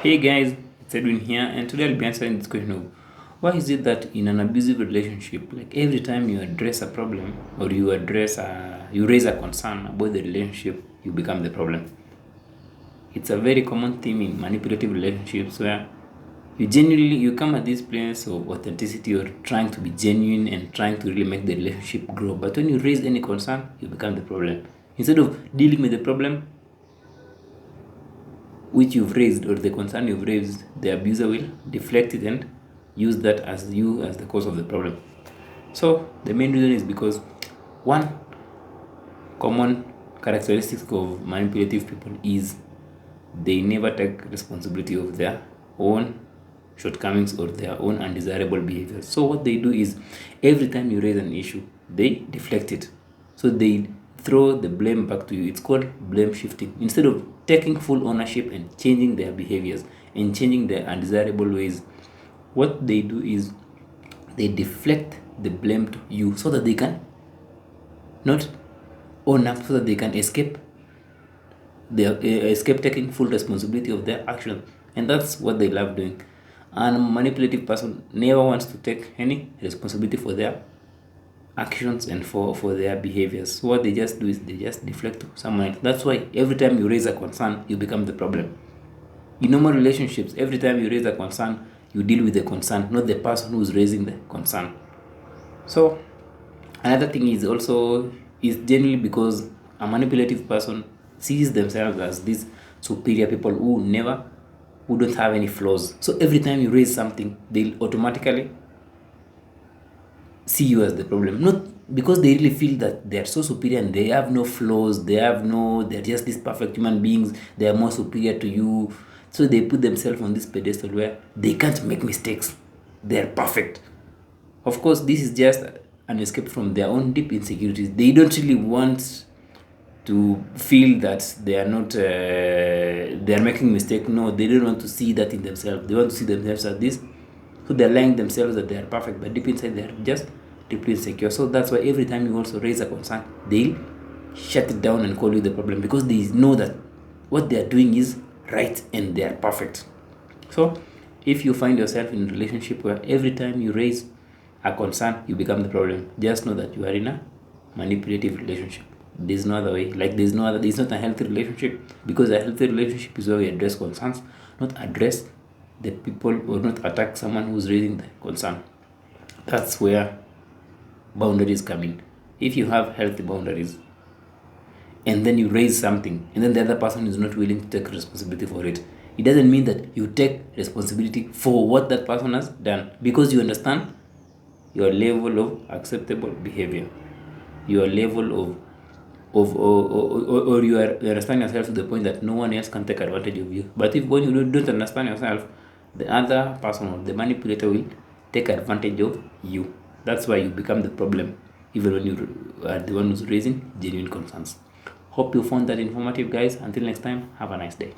Hey guys, it's Edwin here, and today I'll be answering this question of why is it that in an abusive relationship, like every time you address a problem or you raise a concern about the relationship, you become the problem. It's a very common theme in manipulative relationships where you come at this place of authenticity or trying to be genuine and trying to really make the relationship grow. But when you raise any concern, you become the problem. Instead of dealing with the problem, which you've raised or the concern you've raised, the abuser will deflect it and use that as the cause of the problem. So the main reason is because one common characteristic of manipulative people is they never take responsibility of their own shortcomings or their own undesirable behaviors. So what they do is every time you raise an issue, they deflect it. So they throw the blame back to you. It's called blame shifting. Instead of taking full ownership and changing their behaviors and changing their undesirable ways, what they do is they deflect the blame to you so that they can not own up, so that they can escape taking full responsibility of their actions. And that's what they love doing. And a manipulative person never wants to take any responsibility for their actions and for their behaviors. So what they just do is they just deflect to someone else. That's why every time you raise a concern, you become the problem. In normal relationships, every time you raise a concern, you deal with the concern, not the person who's raising the concern. So another thing is generally because a manipulative person sees themselves as these superior people who don't have any flaws. So every time you raise something, they'll automatically see you as the problem. Not because they really feel that they are so superior and they have no flaws, they're just these perfect human beings, they are more superior to you. So they put themselves on this pedestal where they can't make mistakes. They're perfect. Of course, this is just an escape from their own deep insecurities. They don't really want to feel that they are not they are making mistake. No, they don't want to see that in themselves. They want to see themselves as this. So they're lying themselves that they are perfect, but deep inside they're just deeply insecure. So that's why every time you also raise a concern, they'll shut it down and call you the problem because they know that what they are doing is right and they are perfect. So if you find yourself in a relationship where every time you raise a concern, you become the problem, just know that you are in a manipulative relationship. There's no other way. There's not a healthy relationship, because a healthy relationship is where we address concerns, not address the people or not attack someone who's raising the concern. That's where boundaries come in. If you have healthy boundaries and then you raise something and then the other person is not willing to take responsibility for it, it doesn't mean that you take responsibility for what that person has done, because you understand your level of acceptable behavior, your level of or you understand yourself to the point that no one else can take advantage of you. But if when you don't understand yourself, the other person or the manipulator will take advantage of you. That's why you become the problem, even when you are the one who's raising genuine concerns. Hope you found that informative, guys. Until next time, have a nice day.